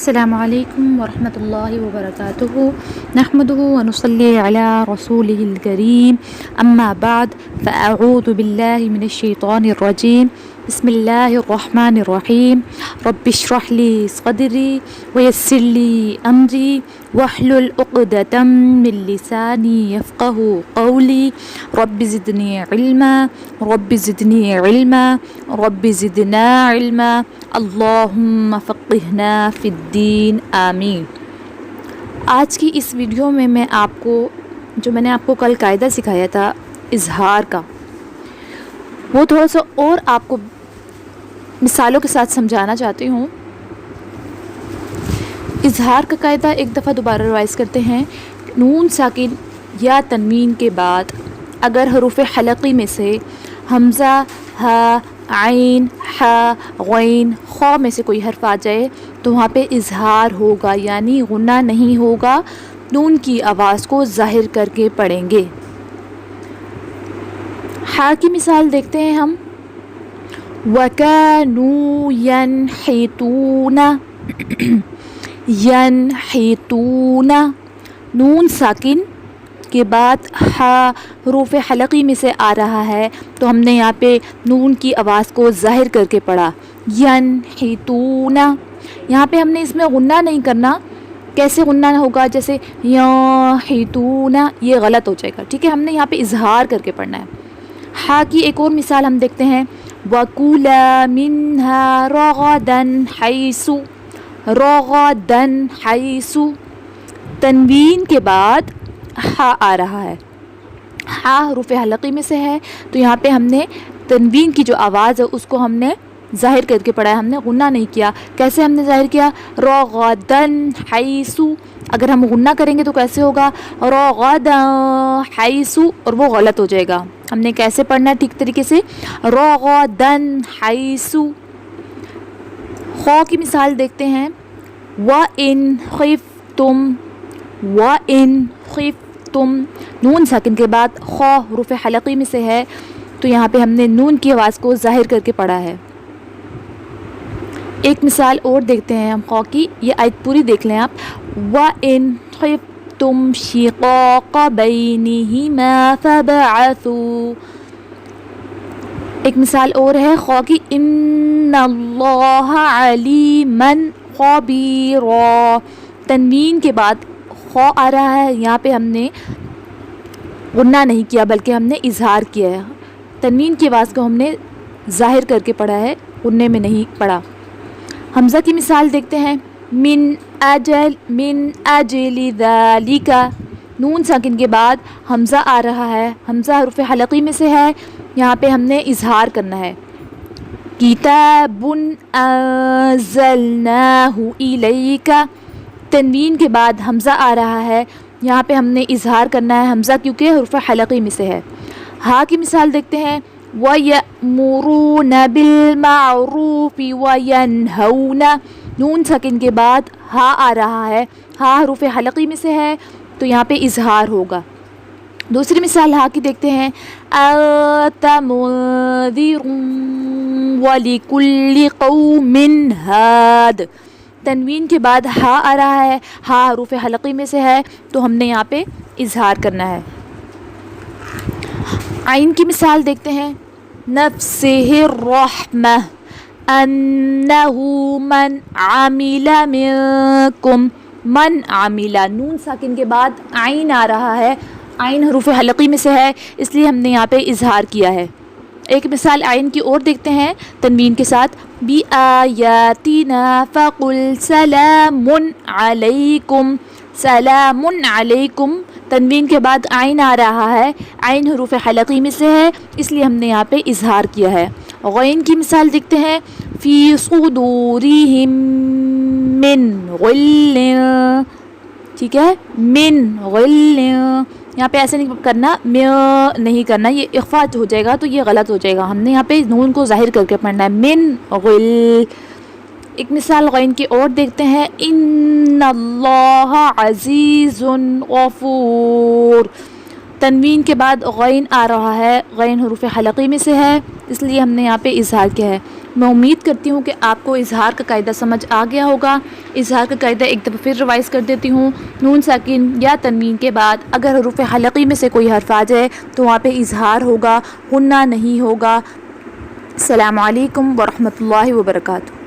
السلام علیکم ورحمۃ اللہ وبرکاتہ نحمده ونصلی علی رسولہ الکریم اما بعد فاعوذ باللہ من الشیطان الرجیم بسم اللہ الرحمن الرحیم رب اشرح لی صدری ویسر لی امری واحلل عقدۃ من لسانی یفقهوا قولی رب زدنی علما رب زدنی علما رب زدنا علما اللہم فقہنا فی الدین آمین۔ آج کی اس ویڈیو میں آپ کو میں نے آپ کو کل قاعدہ سکھایا تھا اظہار کا، وہ تھوڑا سا اور آپ کو مثالوں کے ساتھ سمجھانا چاہتی ہوں۔ اظہار کا قاعدہ ایک دفعہ دوبارہ ریوائز کرتے ہیں۔ نون ساکن یا تنوین کے بعد اگر حروف حلقی میں سے حمزہ، ہا، عین، حا، غین، خا میں سے کوئی حرف آ جائے تو وہاں پہ اظہار ہوگا، یعنی غنہ نہیں ہوگا، نون کی آواز کو ظاہر کر کے پڑھیں گے۔ حا کی مثال دیکھتے ہیں ہم، وَكَانُوا يَنْحِتُونَ يَنْحِتُونَ، نون ساکن کے بعد ہا حروف حلقی میں سے آ رہا ہے تو ہم نے یہاں پہ نون کی آواز کو ظاہر کر کے پڑھا، ینحتون۔ یہاں پہ ہم نے اس میں غنہ نہیں کرنا۔ کیسے غنہ ہوگا؟ جیسے ینحتون، یہ غلط ہو جائے گا، ٹھیک ہے؟ ہم نے یہاں پہ اظہار کر کے پڑھنا ہے۔ ہا کی ایک اور مثال ہم دیکھتے ہیں، وَكُلَا مِنْهَا رَغَدًا حَيْثُ، رَغَدًا حَيْثُ، تنوین کے بعد ہا آ رہا ہے، ہا حروف حلقی میں سے ہے تو یہاں پہ ہم نے تنوین کی جو آواز ہے اس کو ہم نے ظاہر کر کے پڑھا ہے، ہم نے غنہ نہیں کیا۔ کیسے ہم نے ظاہر کیا؟ رغدن حیث، اگر ہم غنہ کریں گے تو کیسے ہوگا؟ رغدن حیث، اور وہ غلط ہو جائے گا۔ ہم نے کیسے پڑھنا ہے ٹھیک طریقے سے؟ رغدن حیث۔ خا کی مثال دیکھتے ہیں، وَإِنْ خِفْتُمْ، وَإِنْ خِفْتُمْ، نون ساکن کے بعد خا حروف حلقی میں سے ہے تو یہاں پہ ہم نے نون کی آواز کو ظاہر کر کے پڑھا ہے۔ ایک مثال اور دیکھتے ہیں ہم خا کی، یہ آیت پوری دیکھ لیں آپ، وَإِنْ خِفْتُمْ شِقَاقَ بَيْنِهِمَا فَابْعَثُوا۔ ایک مثال اور ہے خا کی، إِنَّ اللَّهَ عَلِيمًا خَبِيرًا، تنوین کے بعد خا آ رہا ہے، یہاں پہ ہم نے غنہ نہیں کیا بلکہ ہم نے اظہار کیا ہے۔ تنوین کی آواز کو ہم نے ظاہر کر کے پڑھا ہے، غنے میں نہیں پڑھا۔ حمزہ کی مثال دیکھتے ہیں، من اجل ذالک، نون ساکن کے بعد حمزہ آ رہا ہے، حمزہ حروف حلقی میں سے ہے، یہاں پہ ہم نے اظہار کرنا ہے۔ کتاب انزلناہ الیک، تنوین کے بعد حمزہ آ رہا ہے، یہاں پہ ہم نے اظہار کرنا ہے حمزہ کیونکہ حروف حلقی میں سے ہے۔ ہا کی مثال دیکھتے ہیں، وَيَأْمُرُونَ بِالْمَعْرُوفِ وَيَنْهَوْنَ، نون ساکن کے بعد ہا آ رہا ہے، ہا حروف حلقی میں سے ہے تو یہاں پہ اظہار ہوگا۔ دوسری مثال ہا کی دیکھتے ہیں، أَنْتَ مُنذِرٌ وَلِكُلِّ قَوْمٍ هَادٍ، تنوین کے بعد ہا آ رہا ہے، ہا حروف حلقی میں سے ہے تو ہم نے یہاں پہ اظہار کرنا ہے۔ عین کی مثال دیکھتے ہیں، نَفْسِهِ الرَّحْمَةِ أَنَّهُ مَنْ عَمِلَ مِنْكُمْ، من عاملہ، نون ساکن کے بعد عین آ رہا ہے، عین حروف حلقی میں سے ہے اس لیے ہم نے یہاں پہ اظہار کیا ہے۔ ایک مثال عین کی اور دیکھتے ہیں تنوین کے ساتھ، بِآیَاتِنَا فَقُلْ سَلَامٌ عَلَيْكُمْ، سلام علیکم، تنوین کے بعد عین آ رہا ہے، عین حروف حلقی میں سے ہے اس لیے ہم نے یہاں پہ اظہار کیا ہے۔ غین کی مثال دیکھتے ہیں، فی صدورہم من غل، ٹھیک ہے، من غل، یہاں پہ ایسے نہیں کرنا، نہیں کرنا، یہ اخفا ہو جائے گا تو یہ غلط ہو جائے گا، ہم نے یہاں پہ نون کو ظاہر کر کے پڑھنا ہے، من غل۔ ایک مثال غین کی اور دیکھتے ہیں، ان اللہ عزیز غفور، تنوین کے بعد غین آ رہا ہے، غین حروف حلقی میں سے ہے اس لیے ہم نے یہاں پہ اظہار کیا ہے۔ میں امید کرتی ہوں کہ آپ کو اظہار کا قاعدہ سمجھ آ گیا ہوگا۔ اظہار کا قاعدہ ایک دفعہ پھر ریوائز کر دیتی ہوں۔ نون ساکن یا تنوین کے بعد اگر حروف حلقی میں سے کوئی حرف آ جائے تو وہاں پہ اظہار ہوگا، غنہ نہیں ہوگا۔ السلام علیکم ورحمۃ اللہ وبرکاتہ۔